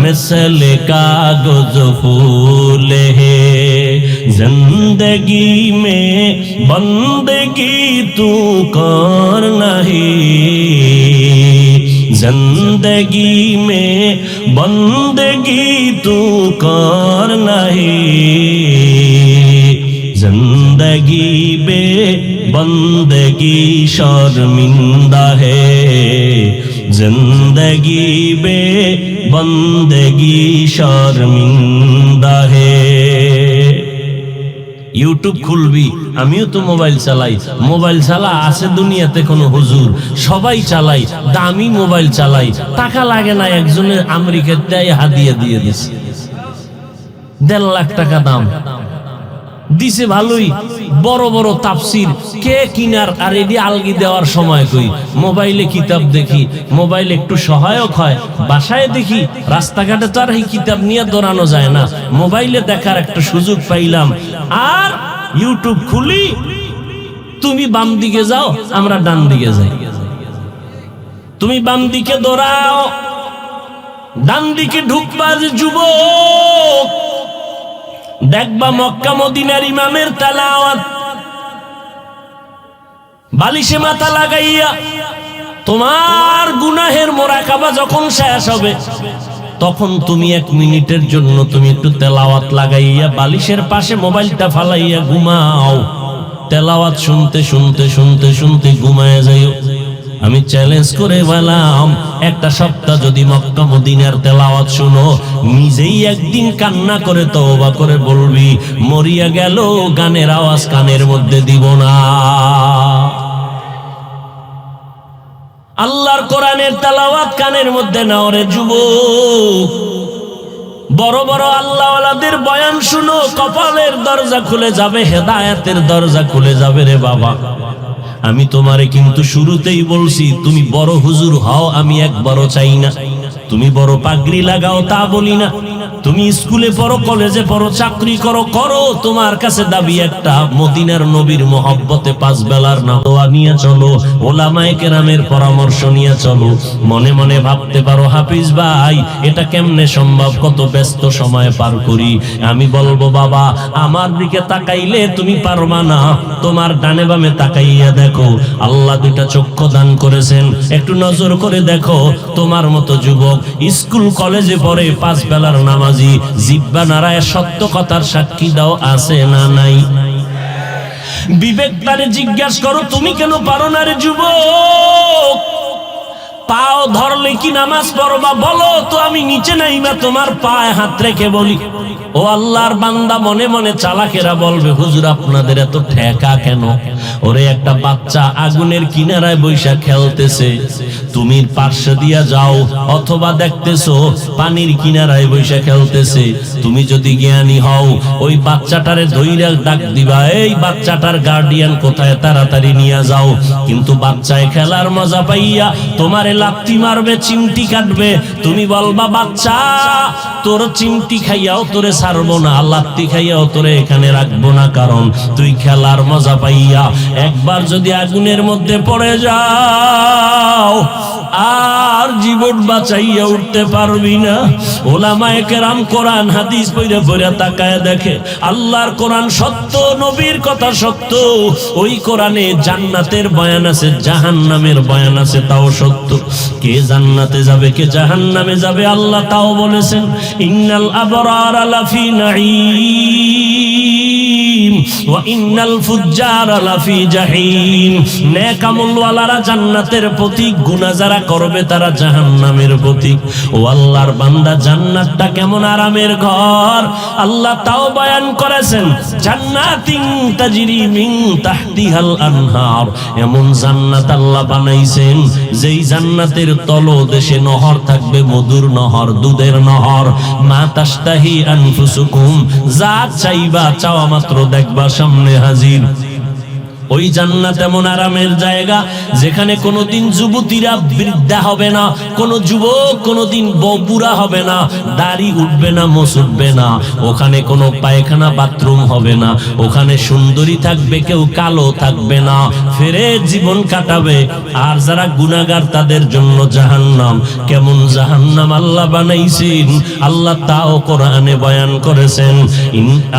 मिसल कागज फूल है, जिंदगी में बंदगी तू कर नहीं, जिंदगी में बंदगी तू कर नहीं, जिंदगी बे बंदगी शर्मिंदा है, जिंदगी बे बंदगी शर्मिंदा है। ইউটিউব খুলবি, আমিও তো মোবাইল চালাই, মোবাইল চালা আছে দুনিয়াতে কোনো হুজুর, সবাই চালাই, দামি মোবাইল চালাই, টাকা লাগে না। একজনের আমেরিকাতে হাদিয়া দিয়ে দিছে, 1.5 লাখ টাকা দাম দিছে, ভালোই বড় বড় তাফসির কে কিনার। আর এটি আলগি দেওয়ার সময় কই মোবাইলে কিতাব দেখি, মোবাইল একটু সহায়ক হয়। বাসায় দেখি, রাস্তাঘাটে তো আর এই কিতাব নিয়ে দৌড়ানো যায় না, মোবাইলে দেখার একটা সুযোগ পাইলাম। আর ইউটিউব খুলি, তুমি বাম দিকে যাও, আমরা ডান দিকে যাই, তুমি বাম দিকে দৌড়াও, ডান দিকে ঢুকবা যে যুবক, দেখবা মক্কা মদিনার ইমামের তেলাওয়াত, বালিশে মাথা লাগাইয়া তোমার গুনাহের মোরাকাবা যখন শেষ হবে, তখন তুমি 1 মিনিটের জন্য তুমি একটু তেলাওয়াত লাগাইয়া বালিশের পাশে মোবাইলটা ফালাইয়া ঘুমাও। তেলাওয়াত শুনতে শুনতে শুনতে শুনতে ঘুমায় যাইও। আমি চ্যালেঞ্জ করে বললাম, একটা সপ্তাহ যদি মক্কা মদিনার তেলাওয়াত শুনো, নিজেই একদিন কান্না করে তওবা করে বলবি, মরিয়া গেল গানের আওয়াজ কানের মধ্যে দিব না। আল্লাহর কোরআনের তেলাওয়াত কানের মধ্যে নাও রে যুবক। বড় বড় আল্লাহওয়ালাদের বয়ান শুনো, কপালের দরজা খুলে যাবে, হেদায়েতের দরজা খুলে যাবে রে বাবা। আমি তোমারে কিন্তু শুরুতেই বলছি, তুমি বড় হুজুর হও আমি একবারও চাই না, তুমি বড় পাগড়ি লাগাও তা বলি না, তুমি স্কুলে পড়ো, কলেজে পড়ো, চাকরি করো, তোমার কাছে দাবি একটা, মদিনার নবীর মহব্বতে 5 বেলার দোয়া নিয়ে চলো, ওলামায়ে কেরামের পরামর্শ নিয়ে চলো। মনে মনে ভাবতে পারো, হাফিজ ভাই এটা কেমনে সম্ভব, কত ব্যস্ত সময় পার করি। আমি বলবো, বাবা আমার দিকে তাকাইলে তুমি পারবা না, তোমার ডানে বামে তাকাইয়া দেখো, আল্লাহ 2টা চক্ষু দান করেছেন, একটু নজর করে দেখো। তোমার মতো যুবক স্কুল কলেজে পড়ে, 5 বেলার নামাজি, জিহ্বা নাড়ায় সত্য কথার সাক্ষী দাও, আছে না নাই? বিবেক তারে জিজ্ঞাসা করো, তুমি কেন পারো না রে যুবক? পাও ধরলে কি নামাজ পড়বা? বলো তো, আমি নিচে নাইবা তোমার পায়ে হাত রেখে বলি। ও আল্লাহর বান্দা, মনে মনে চালাকেরা বলবে, হুজুর আপনাদের এত ঠেকা কেন? ওরে একটা বাচ্চা আগুনের কিনারায় বৈশা খেলতেছে, তুমি পার্শ্ব দিয়া যাও, অথবা দেখতেছো পানির কিনারায় বৈশা খেলতেছে, তুমি যদি জ্ঞানী হও ওই বাচ্চাটারে ধইরা ডাক দিবা, এই বাচ্চাটার গার্ডিয়ান কোথায়, তাড়াতাড়ি নিয়ে যাও। কিন্তু বাচ্চায় খেলার মজা পাইয়া তোমারে লাত্তি মারবে, চিমটি কাটবে, তুমি বলবা, বাচ্চা তোর চিমটি খাইয়াও তোরে ছাড়বো না, লাত্তি খাইয়াও তোরে এখানে রাখবো না, কারণ তুই খেলার মজা পাইয়া একবার যদি আগুনের মধ্যে পড়ে যাও আর জীবন বাঁচাইয়া উঠতে পারবি না। ওলামায়ে কেরাম কোরআন হাদিস পড়ে পড়ে তাকায় দেখে, আল্লাহর কোরআন সত্য, নবীর কথা সত্য। ওই কোরআনে জান্নাতের বয়ান আছে, জাহান্নামের বয়ান আছে, তাও সত্য। কে জান্নাতে যাবে, কে জাহান্নামে যাবে, আল্লাহ তাও বলেছেন, ইন্নাল আবরারা লাফি নাঈম ওয়া ইন্নাল ফুজ্জারা লাফি জাহিম। নেক আমলওয়ালারা জান্নাতের পথিক, গুনাহ যারা করবে তারা জাহান্নামের পথিক। ও আল্লাহর বান্দা, জান্নাতটা কেমন আরামের ঘর, আল্লাহ তাও বয়ান করেছেন, জান্নাতিন তাজরি মিন তাহতিহাল আনহার। এমন জান্নাত আল্লাহ বানাইছেন, যেই জান্নাতের তলদেশে নহর থাকবে, মধুর নহর, দুধের নহর। মা তাশতাহি আনফুসুকুম, যা চাইবা চাওয়া মাত্র দেখবা সামনে হাজির। ওই জান্নাত এমন আরামের জায়গা, যেখানে কোনোদিন যুবতীরা বৃদ্ধা হবে না, কোনো যুবক কোনোদিন বুড়া হবে না, দাড়ি উঠবে না, মোছ উঠবে না, ওখানে কোনো পায়খানা বাথরুম হবে না, ওখানে সুন্দরী থাকবে, কেউ কালো থাকবে না, ফেরে জীবন কাটাবে। আর যারা গুনাহগার তাদের জন্য জাহান্নাম। কেমন জাহান্নাম আল্লাহ বানাইছেন, আল্লাহ তাও কোরআনে বয়ান করেছেন।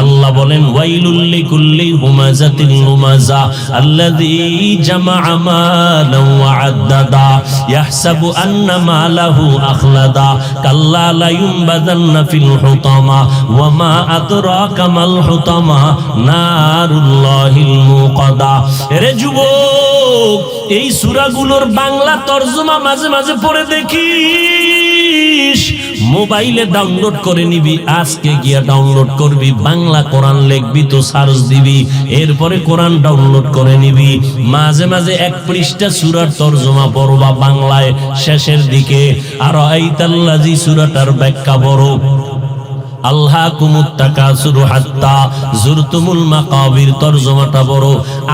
আল্লাহ বলেন, ওয়াইলুল লিকুল্লি হুমাযাতিন লুমাযা الذي جمع مالا وعددا يحسب أن ماله أخلدا كلا لينبذن في الحطمة وما أدراك ما الحطمة نار الله الموقدة। এরে যুবক, এই সূরাগুলোর বাংলা তরজমা মাঝে মাঝে পড়ে দেখিস, মোবাইলে ডাউনলোড করে নিবি, আজকে গিয়া ডাউনলোড করবি, বাংলা কোরআন লিখবি তো সার্চ দিবি, এরপরে কোরআন ডাউনলোড করে নিবি। মাঝে মাঝে 1 পৃষ্ঠা সূরার তরজমা পড়বা বাংলায়, শেষের দিকে আর আইতাল্লাজি সূরাটার ব্যাখ্যা পড়ো। আল্লাহকুমুত তাকাসুরু হাত্তা যুরতুমুল মাকাবির তরজমাটা বড়।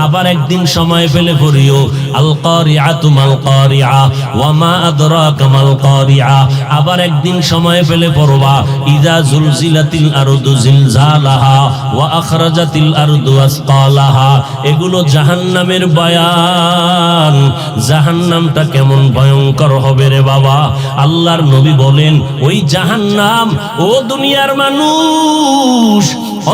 আবার একদিন সময় পেলে পড়িও আল কারিআতু মাল কারিআ ওয়া মা আদরাকা মাল কারিআ। আবার একদিন সময় পেলে পড়বা ইযা জুলজিলাতিল আরদু জিলজালাহা ওয়া আখরাজাতিল আরদু আসকালাহা। এগুলো জাহান্নামের বয়ান। জাহান্নামটা কেমন ভয়ঙ্কর হবে রে বাবা। আল্লাহর নবী বলেন, ওই জাহান্নাম, ও দুনিয়ার মানুষ,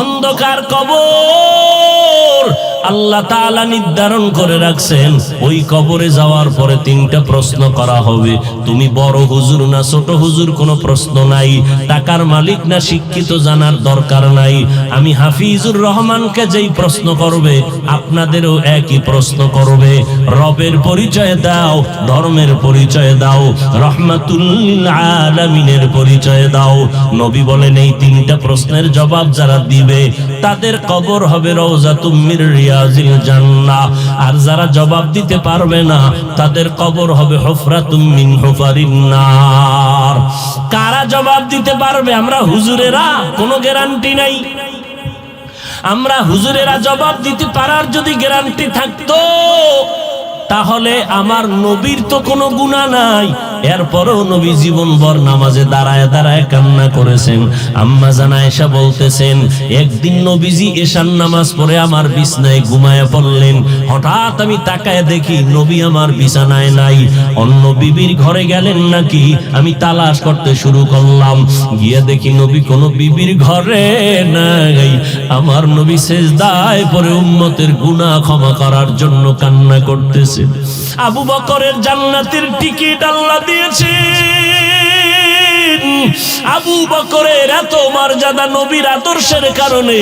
অন্ধকার কবর আল্লাহ তাআলা নির্ধারণ করে রাখছেন ওই কবরে যাওয়ার পরে তিনটা প্রশ্ন করা হবে। তুমি বড় হুজুর না ছোট হুজুর কোনো প্রশ্ন নাই, টাকার মালিক না শিক্ষিত জানার দরকার নাই। আমি হাফিজুর রহমানকে যেই প্রশ্ন করবে আপনাদেরও একই প্রশ্ন করবে। রবের পরিচয় দাও, ধর্মের পরিচয় দাও, রহমাতুল লিল আলামিনের পরিচয় দাও। নবী বলেন এই তিনটা প্রশ্নের জবাব যারা দিবে তাদের কবর হবে রওজাতুম মির রিয়াজিল জান্নাহ। আর যারা জবাব দিতে পারবে না তাদের কবর হবে হুফরাতুম মিন হুফারিন নার। কারা জবাব দিতে পারবে? আমরা হুজুরেরা, কোনো গ্যারান্টি নাই। আমরা হুজুরেরা জবাব দিতে পারার যদি গ্যারান্টি থাকতো তাহলে আমার নবীর তো কোনো গুনাহ নাই, এরপরেও নবী জীবনভর নামাজে দাঁড়ায় দাঁড়ায় কান্না করেছেন। আম্মা জান আয়েশা বলতেছেন একদিন নবীজি এশার নামাজ পড়ে আমার বিছানায় ঘুমায় পড়লেন। হঠাৎ আমি তাকায় দেখি নবী আমার বিছানায় নাই। অন্য বিবির ঘরে গেলেন নাকি আমি তালাশ করতে শুরু করলাম। গিয়ে দেখি নবী কোনো বিবির ঘরে নাই। আমার নবী সেজদায় পড়ে উম্মতের গুনাহ ক্ষমা করার জন্য কান্না করতেছে। আবু বকরের জান্নাতের টিকিট আল্লাহ দিয়েছে। আবু বকরের এত মর্যাদা নবীর আদর্শের কারণে।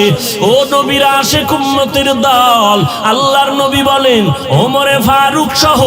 ও নবীর আশিক উম্মতের দল, আল্লাহর নবী বলেন ওমরে ফারুক সহ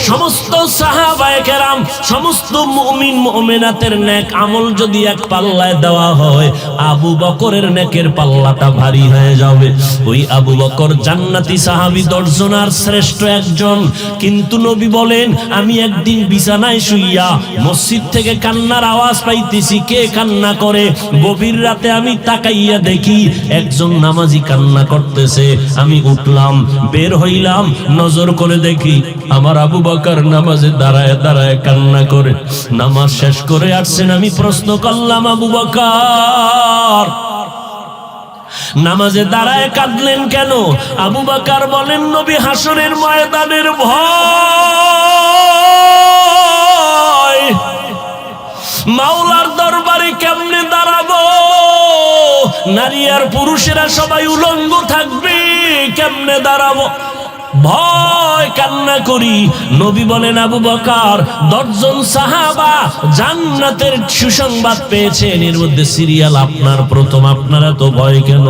সমস্ত সাহাবায়ে কেরাম, সমস্ত মুমিন মুমিনাতের নেক আমল যদি এক পাল্লায় দেওয়া হয় আবু বকরের নেকের পাল্লাটা ভারী হয়ে যাবে। ওই আবু বকর জান্নাতি সাহাবী 10 জনের শ্রেষ্ঠ একজন। কিন্তু নবী বলেন আমি একদিন বিছানায় শুইয়া মসজিদ থেকে কান্নার আওয়াজ পাইতেছি। কে কান্না করে? গভীর রাতে আমি তাকাইয়া দেখি একজন নামাজি কান্না করতেছে। আমি উঠলাম, বের হইলাম, নজর করে দেখি আমার আবু বকর নামাজে দাঁড়ায় দাঁড়ায় কান্না করে। নামাজ শেষ করে আসছেন। আমি প্রশ্ন করলাম আবু বকর নামাজে দাঁড়ায় কাঁদলেন কেন? আবু বকর বলেন নবী হাসরের ময়দানের ভয়, মাওলার দরবারে কেমনে দাঁড়াবো, নারী আর পুরুষেরা সবাই উলঙ্গ থাকবে, কেমনে দাঁড়াবো, ভয় কান্না করি। নবী বলেন আবু বকর 10 জন সাহাবা জান্নাতের সুসংবাদ পেয়েছেন, এর মধ্যে সিরিয়াল আপনার প্রথম, আপনারা তো ভয় কেন?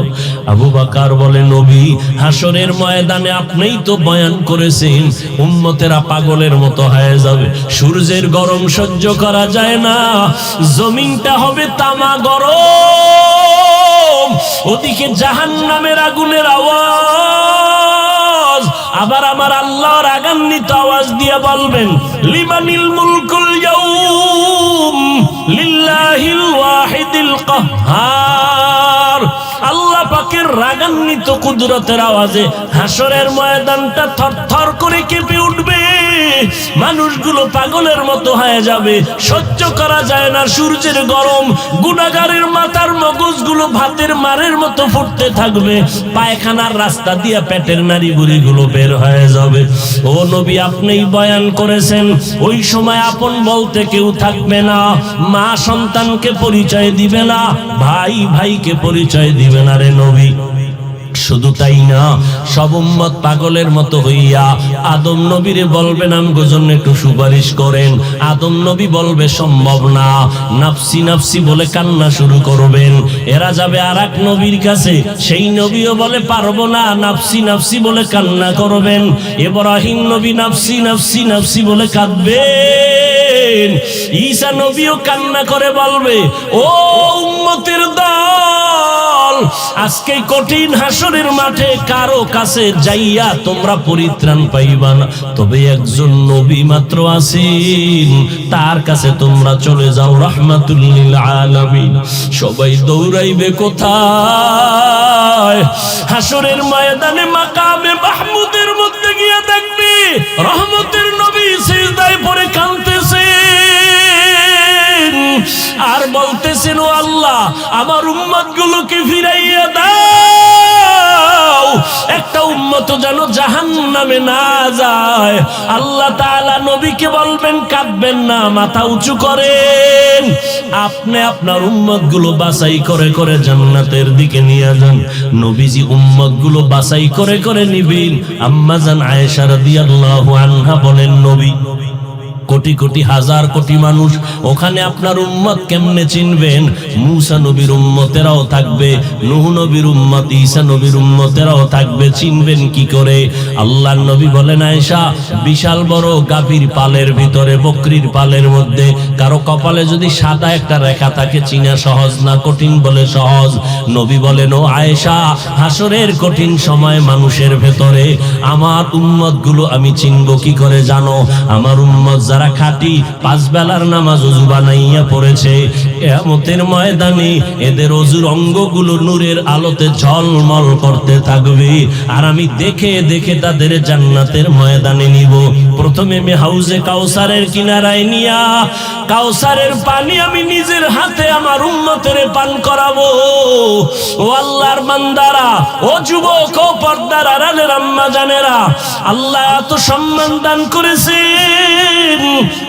আবু বকর বলে নবী হাসরের ময়দানে আপনিই তো বয়ান করেছেন উম্মতেরা পাগলের মতো হয়ে যাবে, সূর্যের গরম সহ্য করা যায় না, জমিনটা হবে তামা গরম, ওদিকে জাহান্নামের আগুনের আওয়াজ, আবার আমার আল্লাহর রাগান্বিত আওয়াজ দিয়ে বলবেন লিমানিল মুলকুল ইয়াউম লিল্লাহিল ওয়াহিদিল কাহ্হার। আল্লাহ পাকের রাগান্বিত কুদরতের আওয়াজে হাসরের ময়দানটা থরথর করে কেঁপে উঠবে, মানুষগুলো পাগলের মতো হয়ে যাবে, সহ্য করা যায় না সূর্যের গরম, গুনাহগারের মাথার মগজগুলো ভাতের মারের মতো ফুটতে থাকবে, পায়খানার রাস্তা দিয়ে পেটের নাড়ি বুড়িগুলো বের হয়ে যাবে। ও নবী আপনিই বয়ান করেছেন ওই সময় আপন বলতে কেউ থাকবে না, মা সন্তানকে পরিচয় দিবে না, ভাই ভাইকে পরিচয় দিবে না রে নবী। শুধু তাই না, সব উম্মত পাগলের মতো হইয়া আদম নবীরে বলবেন আমগো জন্য একটু সুপারিশ করেন। আদম নবী বলবে সম্ভব না, নাফসি নাফসি বলে কান্না শুরু করবেন। এরা যাবে আরেক নবীর কাছে, সেই নবীও বলে পারবো না, নাফসি নাফসি বলে কান্না করবেন। ইব্রাহিম নবী নাফসি নাফসি নাফসি বলে কাঁদবেন। ঈসা নবীও কান্না করে বলবে ও উম্মতের দল, আজকে কঠিন হাসরের মাঠে কারো কাছে যাইয়া তোমরা পরিত্রাণ পাইবা না, তবে একজন নবী মাত্র আছেন, তার কাছে তোমরা চলে যাও, রাহমাতুল লিল আলামিন। সবাই দৌড়াইবে কোথায়? হাসরের ময়দানে মাকামে মাহমুদের মধ্যে গিয়ে দেখবে রহমতের নবী সিজদায় পড়ে কাঁদতেছেন আর বলতেছেন ও আল্লাহ আমার উম্মতগুলোকে ফিরাইয়া দাও, একটা উম্মত যেন জাহান্নামে না যায়। আল্লাহ তাআলা নবীকে বলবেন কাঁদবেন না, মাথা উঁচু করেন। আপনি আপনার উম্মত গুলো বাছাই করে করে জান্নাতের দিকে নিয়ে যান। নবীজি উম্মত গুলো বাছাই করে করে নিবেন। আম্মা জান আয়েশা রাদিয়াল্লাহু আনহা বলেন, নবী কোটি কোটি হাজার কোটি মানুষ, ওখানে আপনার উম্মত কেমনে চিনবেন? মুসা নবীর উম্মতেরাও থাকবে, নূহ নবীর উম্মত, ঈসা নবীর উম্মতেরাও থাকবে, চিনবেন কি করে? আল্লাহর নবী বলেন, আয়েশা, বিশাল বড় গাভীর পালের ভিতরে, বকরির পালের মধ্যে কারো কপালে যদি সাদা একটা রেখা থাকে, চিনা সহজ না কঠিন? বলে সহজ। নবী বলেন, ও আয়েশা, হাসরের কঠিন সময় মানুষের ভেতরে আমার উম্মত গুলো আমি চিনব কি করে জানো? আমার উম্মত যারা খাঁটি, 5 বেলার নামাজ ওযু বানাইয়া পড়েছে, কিয়ামতের ময়দানে এদের ওযুর অঙ্গগুলো নূরের আলোতে ঝলমল করতে থাকবে, আর আমি দেখে দেখে তাদের জান্নাতের ময়দানে নিব। প্রথমে আমি হাউজে কাউসারের কিনারায় নিয়া কাউসারের পানি আমি নিজের হাতে আমার উম্মতের পান করাবো। ও আল্লাহর বান্দারা, ও যুবক, ও পর্দার আড়ালের আম্মা জানেরা, আল্লাহ এত সম্মান দান করেছেন।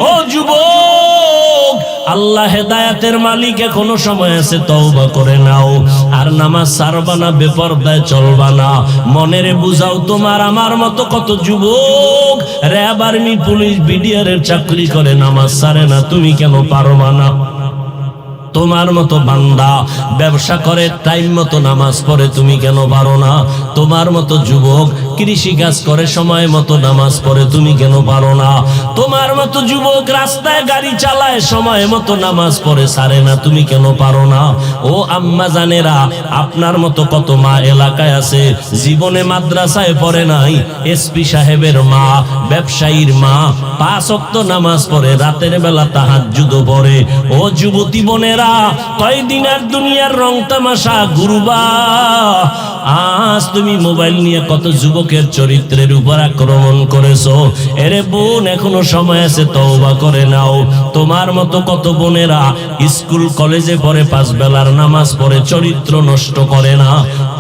ও যুবক, আল্লাহ হেদায়েতের মালিক, এখনো সময় আছে, তওবা করে নাও। আর নামাজ ছাড়বা না, বেপরদায় চলবা না। মনেরে বুঝাও, তোমার আমার মতো কত যুবক র‍্যাব, আর্মি, পুলিশ, বিডিআরের চাকরি করে, নামাজ ছাড়ে না, তুমি কেন পারবা না? তোমার মতো বান্দা ব্যবসা করে, টাইম মতো নামাজ পড়ে, তুমি কেন পারো না? তোমার মতো যুবক কৃষি কাজ করে, সময় মতো নামাজ পড়ে, তুমি কেন পারো না? তোমার মতো যুবক রাস্তায় গাড়ি চালায়, সময় মতো নামাজ পড়ে, ছাড়ে না, তুমি কেন পারো না? ও আম্মা জানেরা, আপনার মতো কত মা এলাকায় আছে, জীবনে মাদ্রাসায় পড়ে নাই, এসপি সাহেবের মা, ব্যবসায়ীর মা, 5 ওয়াক্ত নামাজ পড়ে, রাতের বেলা তাহাজ্জুদ পড়ে। ও যুবতী বোনেরা, কয়দিন আর দুনিয়ার রং তামাশা ঘুরবা? আজ তুমি মোবাইল নিয়ে কত যুবকের চরিত্রের উপর আক্রমণ করেছো। এরে বোন, এখনো সময় আছে, তওবা করে নাও। তোমার মতো কত বোনেরা স্কুল কলেজে পড়ে, 5 বেলার নামাজ পড়ে, চরিত্র নষ্ট করে না,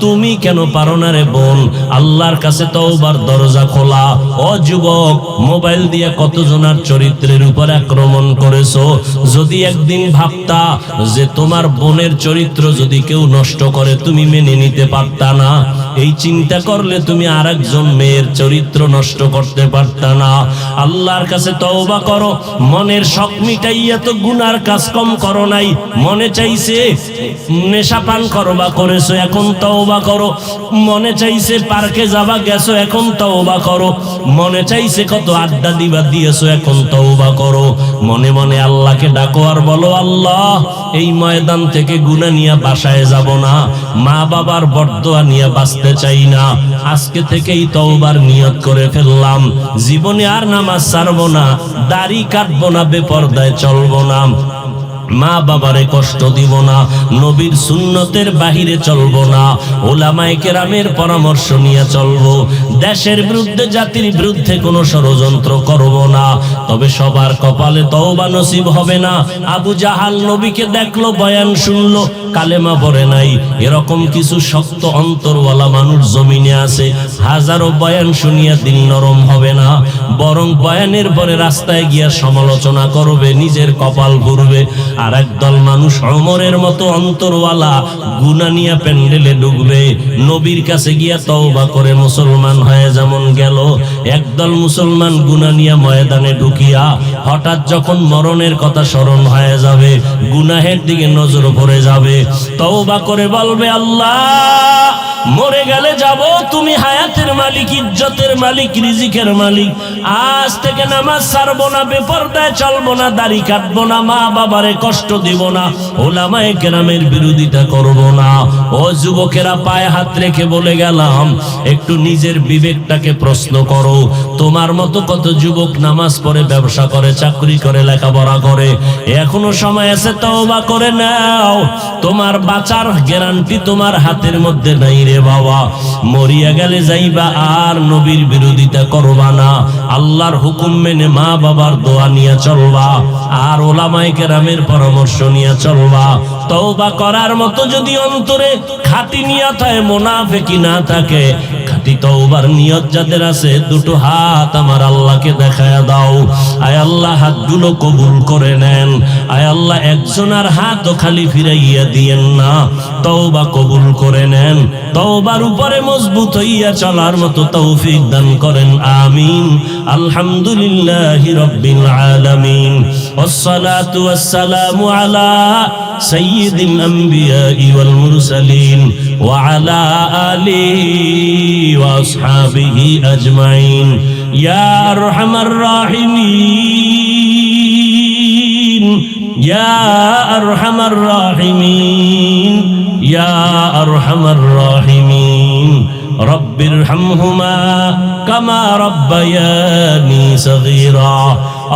তুমি কেন পারো না রে বোন? আল্লাহর কাছে তওবার দরজা খোলা। ও যুবক, মোবাইল দিয়ে কতজনার চরিত্রের উপর আক্রমণ করেছো। যদি একদিন ভাবতা যে তোমার বোনের চরিত্র যদি কেউ নষ্ট করে, তুমি মেনে নিতে পারতা না, এই চিন্তা করলে তুমি আরেকজন মেয়ের চরিত্র নষ্ট করতে পারতা না। আল্লাহর কাছে তওবা করো। মনের শখ মিটাইয়া তো গুনার কাজ কম করো নাই। মনে চাইছে নেশা পান করবা, করেছো, এখন তওবা করো। মনে চাইছে পার্কে যাবা, গেছো, এখন তওবা করো। মনে চাইছে কত আড্ডা দিবা, দিয়েছো, এখন তওবা করো। মনে মনে আল্লাহকে ডাকো আর বলো, আল্লাহ, এই ময়দান থেকে গুনাহ নিয়ে বাসায় যাব না, মা বাবার বরদোয়া নিয়ে বাঁচতে চাই না। আজকে থেকেই তওবার নিয়ত করে ফেললাম, জীবনে আর নামাজ ছাড়বো না, দাড়ি কাটবো না, বেপরদায় চলবো না, মা বাবারে কষ্ট দিব না, নবীর সুন্নতের বাহিরে চলবো না, ওলামায়ে কেরামের পরামর্শ নিয়ে চলবো, দেশের বিরুদ্ধে, জাতির বিরুদ্ধে কোনো ষড়যন্ত্র করব না। তবে সবার কপালে তওবা নসিব হবে না। আবু জাহাল নবীকে দেখলো, বয়ান শুনলো, কালেমা পড়ে নাই, এরকম কিছু শক্ত অন্তরওয়ালা মানুষ জমিনে আছে। হাজারো বয়ান শুনিয়া দিল নরম হবে না, বরং বয়ানের পরে রাস্তায় গিয়া সমালোচনা করবে, নিজের কপাল ঘুরবে। আর একদল মানুষ ওমরের মতো অন্তরওয়ালা, গুনাহ নিয়ে প্যান্ডেলে ঢুকবে, নবীর কাছে গিয়া তওবা করে মুসলমান হয়ে যেমন গেল। একদল মুসলমান গুনাহ নিয়ে ময়দানে ঢুকিয়া হঠাৎ যখন মরণের কথা স্মরণ হয়ে যাবে, গুনাহের দিকে নজর পড়ে যাবে, তওবা করে বলবে, আল্লাহ, মরে গেলে যাব, তুমি হায়াতের মালিক, ইজ্জতের মালিক, রিজিকের মালিক। আজ থেকে নামাজ ছাড়বো না, বেপরদায় চলবো না, দাড়ি কাটবো না, মা বাবারে কষ্ট দিব না, ওলামায়ে কেরামের বিরোধিতা করব না। ও যুবকেরা, পায়ে হাত রেখে বলে গেলাম, একটু নিজের বিবেকটাকে প্রশ্ন করো। তোমার মতো কত যুবক নামাজ পড়ে, ব্যবসা করে, চাকরি করে, লেখাপড়া করে, এখনো সময় আছে, তওবা করে নাও। তোমার বাঁচার গ্যারান্টি তোমার হাতের মধ্যে নাই রে বাবা। মরিয়া গেলে যাইবা, আর নবীর বিরোধিতা করবা না, আল্লাহর হুকুম মেনে মা বাবার দোয়া নিয়ে চলবা, আর ওলামায়ে কেরামের পরামর্শ নিয়ে চলবা। তওবা করার মতো যদি অন্তরে খাঁটি নিয়ত হয়, মুনাফিকি না থাকে, একটি তওবার নিয়ত যাদের আছে দুটো হাত আমার আল্লাহকে দেখায়া দাও। আয় আল্লাহ হাতগুলো কবুল করে নেন। আয় আল্লাহ একজনের হাতও খালি ফিরাইয়া দিয়েন না, তওবা কবুল করে নেন। তওবার উপরে মজবুত হইয়া চলার মতো তৌফিক দান করেন, আমিন। আলহামদুলিল্লাহি রাব্বিল আলামিন। ওয়াসসালাতু ওয়াসসালামু আলা সাইয়্যিদিল আমবিয়াই ওয়াল মুরসালিন ওয়া আলা আলিহি ওয়া আসহাবিহি আজমাইন। ইয়া আরহামার রাহিমিন, ইয়া আরহামার রাহিমিন, ইয়া আরহামার রাহিমিন। রব্বিরহামহুমা কামা রাব্বায়ানি সগীরা।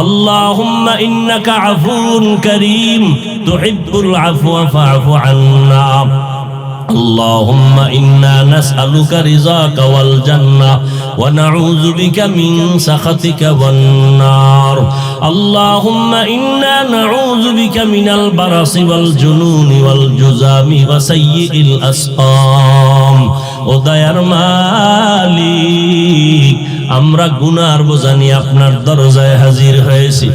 আল্লাহুম্মা ইন্নাকা আফুউন কারীম তুহিব্বুল আফওয়া ফা'ফু আন্না। اللهم إنا نسألك رضاك والجنة ونعوذ بك من سخطك والنار. اللهم إنا نعوذ بك من البرص والجنون والجذام وسيء الأسقام. ও দয়ার মালিক, আমরা গুনার বোঝা নিয়ে আপনার দরজায় হাজির হয়েছি।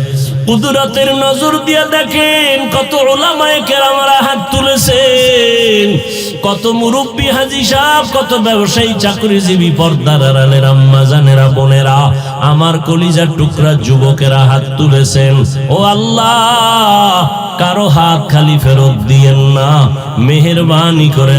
কুদরতের নজর দিয়ে দেখেন কত উলামায়ে কেরামরা হাত তুলেছেন, কত মুরব্বী হাজী সাহেব, কত ব্যবসায়ী চাকরিজীবী পর্দার আড়ালের আম্মা জানেরা, বোনেরা, আমার কলিজার টুকরা যুবকেরা হাত তুলেছেন। ও আল্লাহ, কারো হাত খালি ফেরত দিয়েন না, মেহেরবানি করে